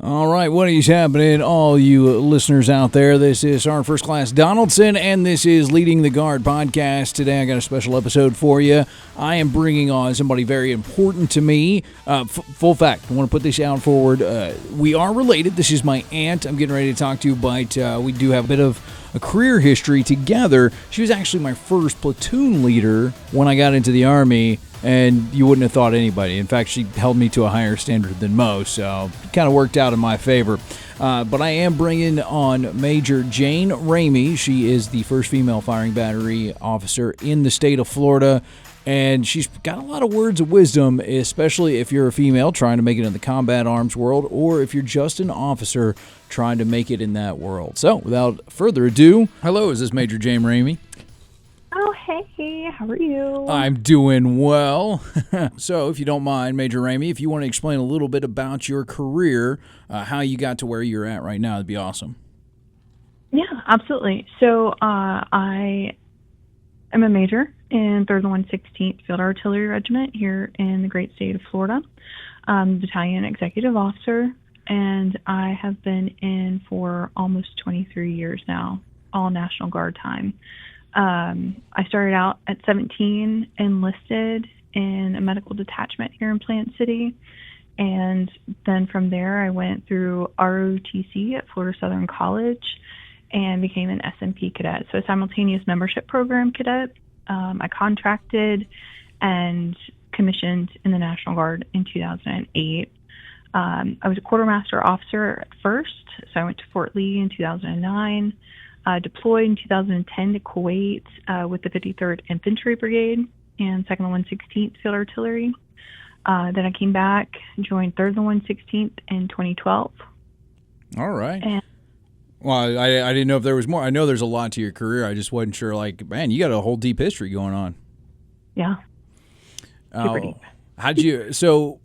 All right, what is happening, all you listeners out there? This is Sergeant First Class Donaldson, and this is Leading the Guard podcast. Today I got a special episode for you. I am bringing on somebody very important to me. Full fact, I want to put this out forward. We are related. This is my aunt I'm getting ready to talk to, but we do have a bit of a career history together. She was actually my first platoon leader when I got into the Army, and you wouldn't have thought anybody. In fact, she held me to a higher standard than most, so it kind of worked out in my favor. But I am bringing on Major Jane Ramey. She is the first female firing battery officer in the state of Florida, and she's got a lot of words of wisdom, especially if you're a female trying to make it in the combat arms world, or if you're just an officer trying to make it in that world. So, without further ado, hello, is this Major Jane Ramey? Oh, hey, how are you? I'm doing well. So, if you don't mind, Major Ramey, if you want to explain a little bit about your career, how you got to where you're at right now, that'd be awesome. Yeah, absolutely. So, I am a major in 3rd and 116th Field Artillery Regiment here in the great state of Florida. Battalion Executive Officer, and I have been in for almost 23 years now, all National Guard time. I started out at 17, enlisted in a medical detachment here in Plant City, and then from there I went through ROTC at Florida Southern College and became an SMP cadet, so a simultaneous membership program cadet. I contracted and commissioned in the National Guard in 2008. I was a quartermaster officer at first, so I went to Fort Lee in 2009. Deployed in 2010 to Kuwait with the 53rd Infantry Brigade and 2nd and 116th Field Artillery. Then I came back, joined 3rd and 116th in 2012. All right. And, well, I didn't know if there was more. I know there's a lot to your career. I just wasn't sure, like, man, you got a whole deep history going on. Yeah. Super deep. How'd you, so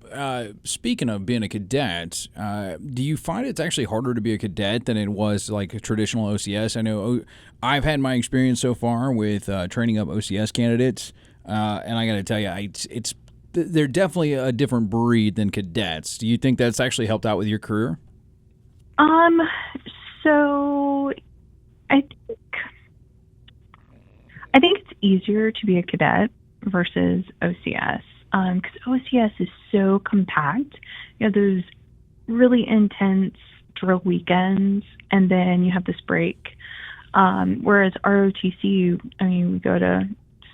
speaking of being a cadet, do you find it's actually harder to be a cadet than it was like a traditional OCS? I know I've had my experience so far with training up OCS candidates, and I got to tell you, they're definitely a different breed than cadets. Do you think that's actually helped out with your career? So I think it's easier to be a cadet versus OCS. Because OCS is so compact. You have those really intense drill weekends, and then you have this break. Whereas ROTC, I mean, we go to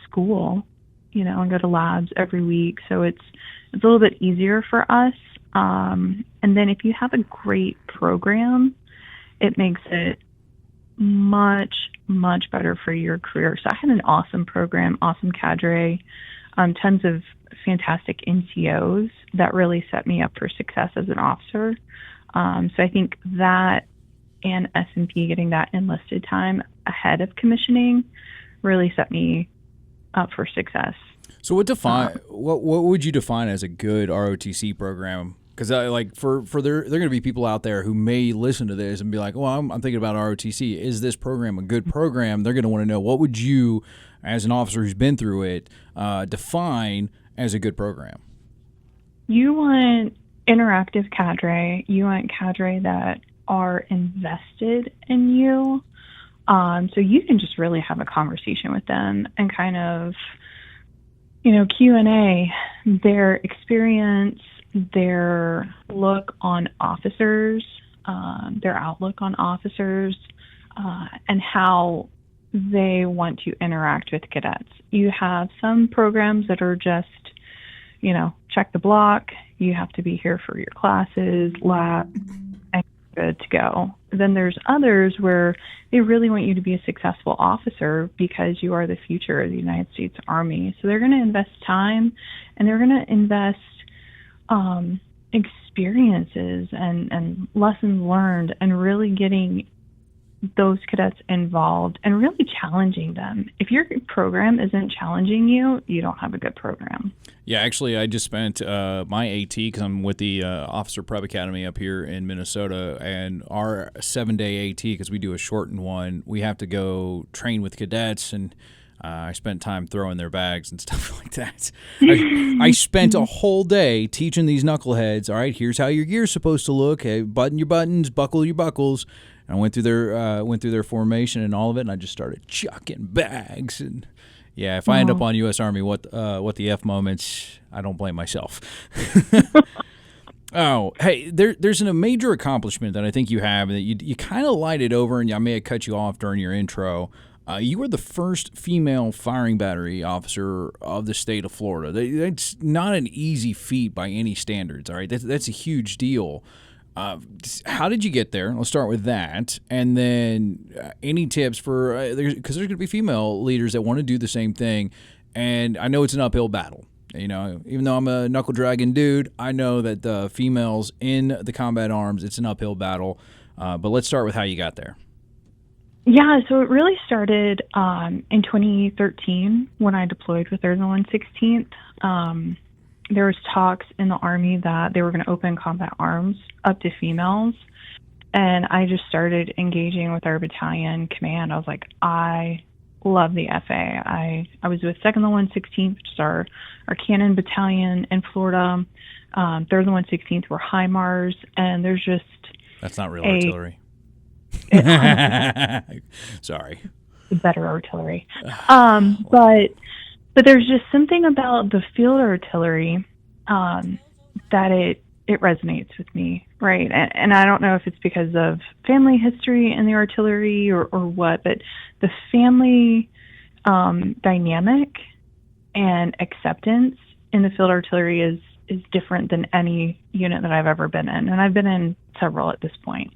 school, and go to labs every week, so it's a little bit easier for us. And then if you have a great program, it makes it much, much better for your career. So I had an awesome program, awesome cadre, tons of fantastic NCOs that really set me up for success as an officer. So I think that and SMP, getting that enlisted time ahead of commissioning, really set me up for success. So what would you define as a good ROTC program? Because they're going to be people out there who may listen to this and be like, well, I'm thinking about ROTC. Is this program a good program? They're going to want to know, what would you, as an officer who's been through it, define as a good program? You want interactive cadre. You want cadre that are invested in you. So you can just really have a conversation with them and kind of, Q&A their experience, their look on officers, their outlook on officers, and how they want to interact with cadets. You have some programs that are just, check the block. You have to be here for your classes, lab, and good to go. Then there's others where they really want you to be a successful officer because you are the future of the United States Army. So they're going to invest time, and they're going to invest experiences and lessons learned, and really getting those cadets involved and really challenging them. If your program isn't challenging you, you don't have a good program. Yeah, actually, I just spent my AT, because I'm with the Officer Prep Academy up here in Minnesota, and our 7-day AT, because we do a shortened one, we have to go train with cadets, and I spent time throwing their bags and stuff like that. I spent a whole day teaching these knuckleheads, all right, here's how your gear's supposed to look. Hey, button your buttons, buckle your buckles. And I went through their formation and all of it, and I just started chucking bags. And yeah, if I end up on U.S. Army, what the F moments, I don't blame myself. Oh, hey, there's a major accomplishment that I think you have that you kind of lighted over, and I may have cut you off during your intro. You were the first female firing battery officer of the state of Florida. That's not an easy feat by any standards, all right? That's a huge deal. How did you get there? Let's start with that. And then any tips for, because there's going to be female leaders that want to do the same thing, and I know it's an uphill battle. You know, even though I'm a knuckle dragging dude, I know that the females in the combat arms, it's an uphill battle. But let's start with how you got there. Yeah, so it really started in 2013 when I deployed with 3rd and 116th. There was talks in the Army that they were going to open combat arms up to females. And I just started engaging with our battalion command. I was like, I love the FA. I was with 2nd and 116th, which is our cannon battalion in Florida. 3rd and 116th were HIMARS. And there's just... That's not real artillery. Sorry. Better artillery. But there's just something about the field artillery that it resonates with me, right? And I don't know if it's because of family history in the artillery or what, but the family dynamic and acceptance in the field artillery is different than any unit that I've ever been in, and I've been in several at this point.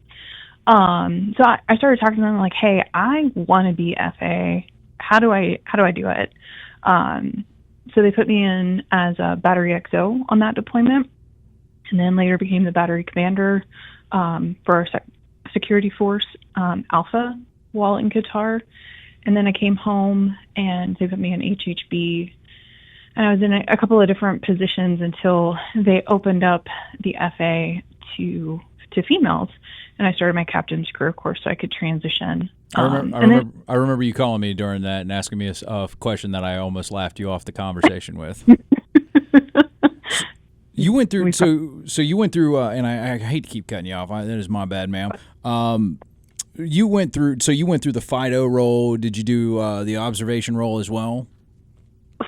So I started talking to them like, hey, I want to be FA. How do I do it? So they put me in as a battery XO on that deployment, and then later became the battery commander for our security force, Alpha, while in Qatar. And then I came home and they put me in HHB, and I was in a couple of different positions until they opened up the FA to females, and I started my captain's career course so I could transition. I remember you calling me during that and asking me a question that I almost laughed you off the conversation with. You went through you went through, and I hate to keep cutting you off. That is my bad, ma'am. You went through the FIDO role. Did you do the observation role as well?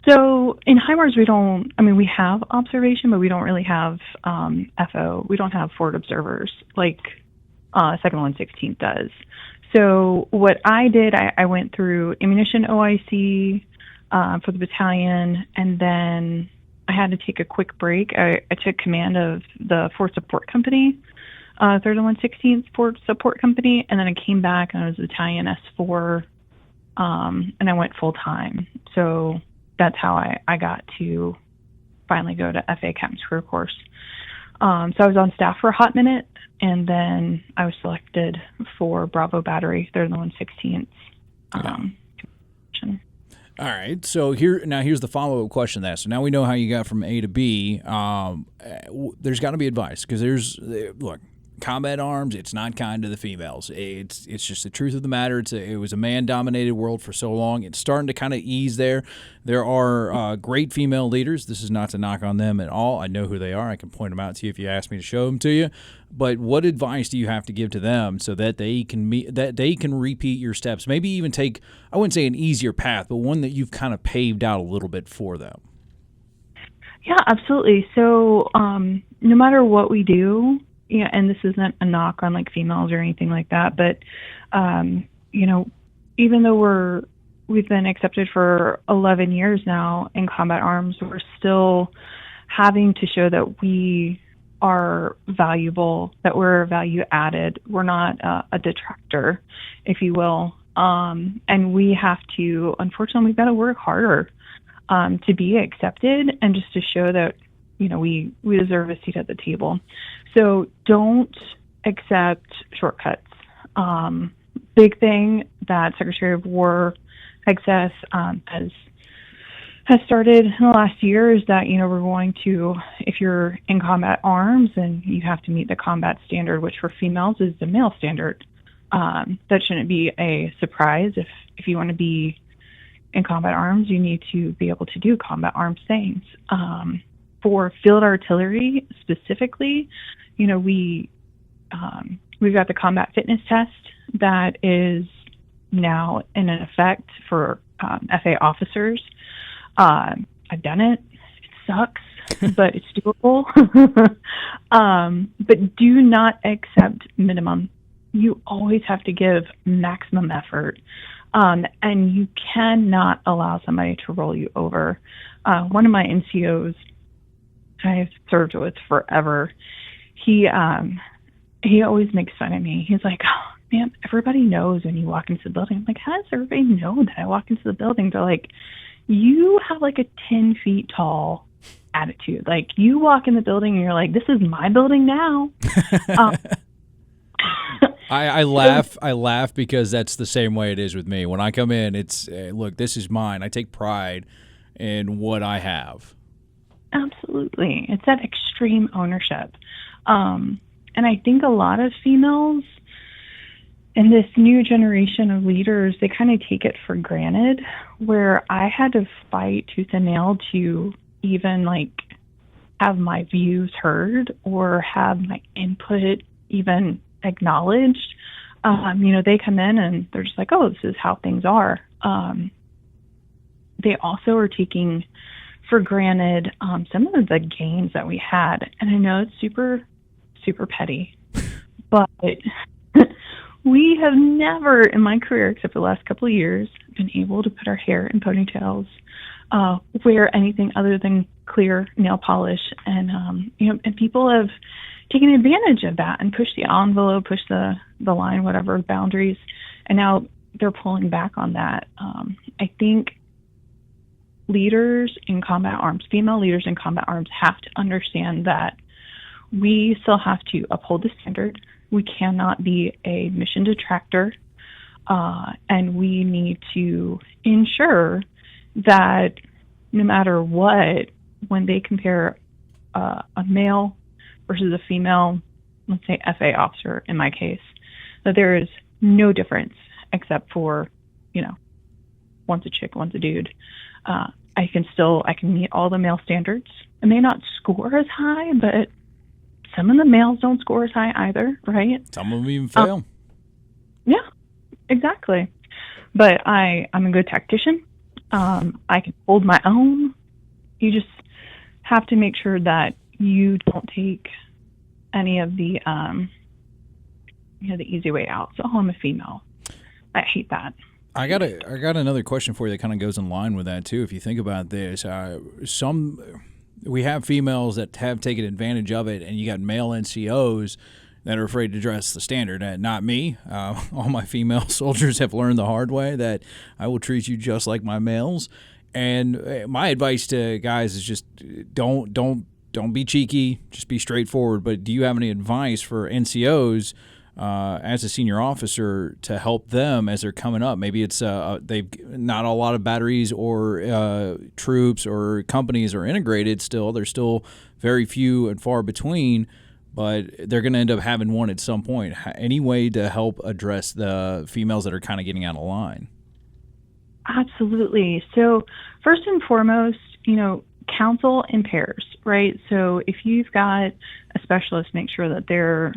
So in HIMARS, we have observation, but we don't really have FO. We don't have forward observers like 2nd and 116th does. So what I did, I went through ammunition OIC for the battalion, and then I had to take a quick break. I took command of the Force Support Company, 3rd and 116th Force Support Company, and then I came back and I was battalion S4, and I went full time. So that's how I got to finally go to FA Captain's Career Course. So I was on staff for a hot minute, and then I was selected for Bravo Battery, 3rd and 116th. All right, so here's the follow-up question to that. So now we know how you got from A to B. There's got to be advice, because look, combat arms, it's not kind to the females. It's just the truth of the matter. It was a man-dominated world for so long. It's starting to kind of ease there. There are great female leaders. This is not to knock on them at all. I know who they are. I can point them out to you if you ask me to show them to you. But what advice do you have to give to them so that they can repeat your steps? Maybe even take, I wouldn't say an easier path, but one that you've kind of paved out a little bit for them. Yeah, absolutely. So no matter what we do, yeah, and this isn't a knock on like females or anything like that, but even though we've been accepted for 11 years now in combat arms, we're still having to show that we are valuable, that we're value added. We're not a detractor, if you will. And we have to, unfortunately, we've got to work harder to be accepted and just to show that we deserve a seat at the table. So don't accept shortcuts. Big thing that Secretary of War Excess has started in the last year is that, we're going to, if you're in combat arms and you have to meet the combat standard, which for females is the male standard, that shouldn't be a surprise. If you want to be in combat arms, you need to be able to do combat arms things. For field artillery specifically, we've got the combat fitness test that is now in effect for FA officers. I've done it. It sucks, but it's doable. But do not accept minimum. You always have to give maximum effort. And you cannot allow somebody to roll you over. One of my NCOs I've served with forever, he always makes fun of me. He's like, "Oh, man, everybody knows when you walk into the building." I'm like, "How does everybody know that I walk into the building?" They're like, "You have like a 10 feet tall attitude. Like, you walk in the building and you're like, this is my building now." I laugh because that's the same way it is with me. When I come in, it's, look, this is mine. I take pride in what I have. Absolutely. It's that extreme ownership. And I think a lot of females in this new generation of leaders, they kind of take it for granted, where I had to fight tooth and nail to even like have my views heard or have my input even acknowledged. They come in and they're just like, "Oh, this is how things are." They also are taking for granted some of the gains that we had. And I know it's super, super petty, but we have never in my career, except for the last couple of years, been able to put our hair in ponytails, wear anything other than clear nail polish. And, and people have taken advantage of that and pushed the envelope, pushed the line, whatever boundaries. And now they're pulling back on that. I think leaders in combat arms, female leaders in combat arms, have to understand that we still have to uphold the standard. We cannot be a mission detractor, and we need to ensure that no matter what, when they compare a male versus a female, let's say FA officer in my case, that there is no difference except for, one's a chick, one's a dude. I can meet all the male standards. I may not score as high, but some of the males don't score as high either, right? Some of them even fail. Yeah, exactly. But I'm a good tactician. I can hold my own. You just have to make sure that you don't take any of the the easy way out. So, I'm a female. I hate that. I got another question for you that kind of goes in line with that too. If you think about this, we have females that have taken advantage of it, and you got male NCOs that are afraid to dress the standard. Not me. All my female soldiers have learned the hard way that I will treat you just like my males. And my advice to guys is just don't be cheeky. Just be straightforward. But do you have any advice for NCOs as a senior officer to help them as they're coming up? Maybe it's they've not a lot of batteries or troops or companies are integrated still. They're still very few and far between, but they're going to end up having one at some point. Any way to help address the females that are kind of getting out of line? Absolutely. So first and foremost, counsel in pairs, right? So if you've got a specialist, make sure that their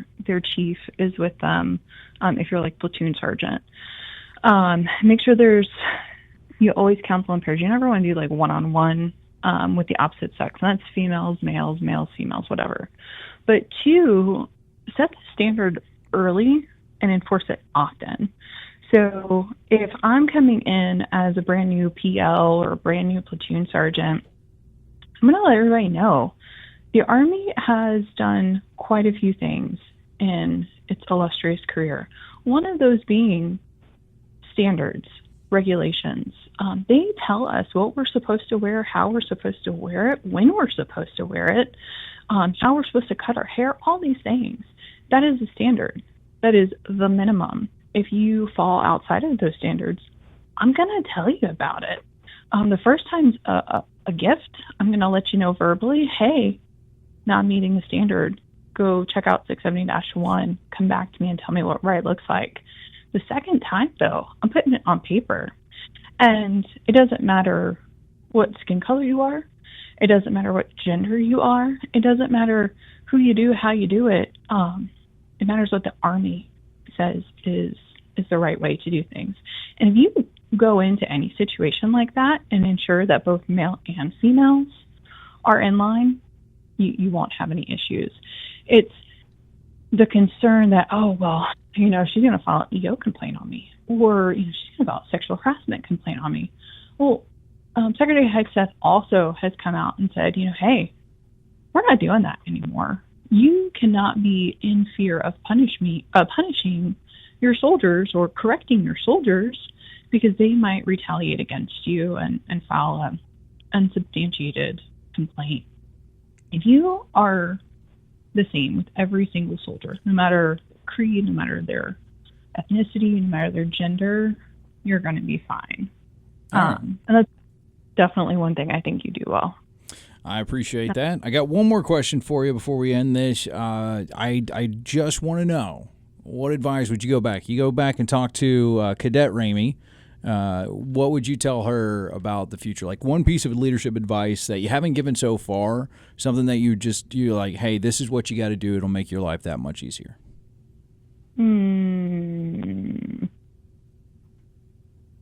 chief is with them. If you're like platoon sergeant, make sure you always counsel in pairs. You never want to do like one-on-one with the opposite sex. And that's females, males, females, whatever. But 2, set the standard early and enforce it often. So if I'm coming in as a brand new PL or a brand new platoon sergeant, I'm going to let everybody know the Army has done quite a few things in its illustrious career. One of those being standards, regulations. They tell us what we're supposed to wear, how we're supposed to wear it, when we're supposed to wear it, how we're supposed to cut our hair, all these things. That is the standard. That is the minimum. If you fall outside of those standards, I'm going to tell you about it. The first time's a gift. I'm going to let you know verbally, hey, not meeting the standard. Go check out 670-1. Come back to me and tell me what right looks like. The second time, though, I'm putting it on paper. And it doesn't matter what skin color you are. It doesn't matter what gender you are. It doesn't matter who you do, how you do it. It matters what the Army says is the right way to do things. And if you go into any situation like that and ensure that both male and females are in line, you won't have any issues. It's the concern that, oh, well, she's going to file an EO complaint on me, or she's going to file a sexual harassment complaint on me. Well, Secretary Hegseth also has come out and said, hey, we're not doing that anymore. You cannot be in fear of punishing your soldiers or correcting your soldiers because they might retaliate against you and file an unsubstantiated complaint. If you are the same with every single soldier, no matter creed, no matter their ethnicity, no matter their gender, you're going to be fine. And that's definitely one thing I think you do well. I appreciate that. I got one more question for you before we end this. I just want to know, what advice would you go back? You go back and talk to Cadet Ramey. What would you tell her about the future? Like one piece of leadership advice that you haven't given so far, something that you're like, hey, this is what you got to do. It'll make your life that much easier.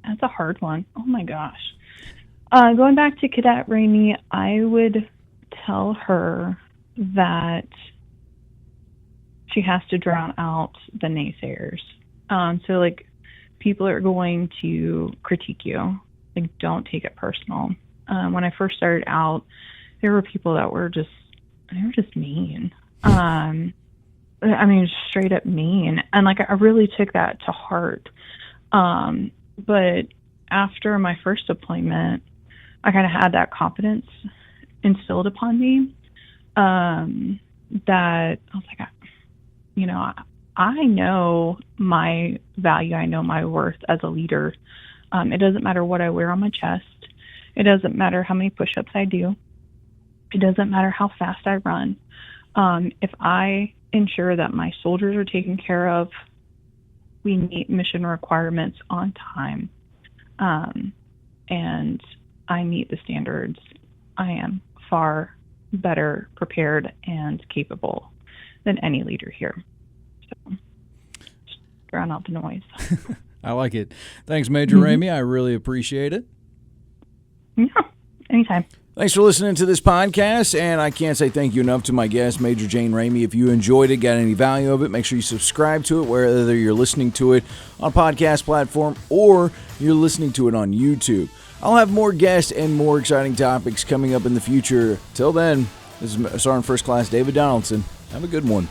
That's a hard one. Oh my gosh. Going back to Cadet Ramey, I would tell her that she has to drown out the naysayers. So like, people are going to critique you. Like, don't take it personal. When I first started out, there were people that were just mean. Straight up mean. And like, I really took that to heart. But after my first deployment, I kind of had that confidence instilled upon me, that I was like, I know my value. I know my worth as a leader. It doesn't matter what I wear on my chest. It doesn't matter how many push-ups I do. It doesn't matter how fast I run. If I ensure that my soldiers are taken care of, we meet mission requirements on time, and I meet the standards, I am far better prepared and capable than any leader here. So, just drown out the noise. I like it. Thanks, Major Ramey. I really appreciate it. Yeah, anytime. Thanks for listening to this podcast, and I can't say thank you enough to my guest, Major Jane Ramey. If you enjoyed it, got any value of it, make sure you subscribe to it, whether you're listening to it on a podcast platform or you're listening to it on YouTube. I'll have more guests and more exciting topics coming up in the future. Till then, this is Sergeant First Class David Donaldson. Have a good one.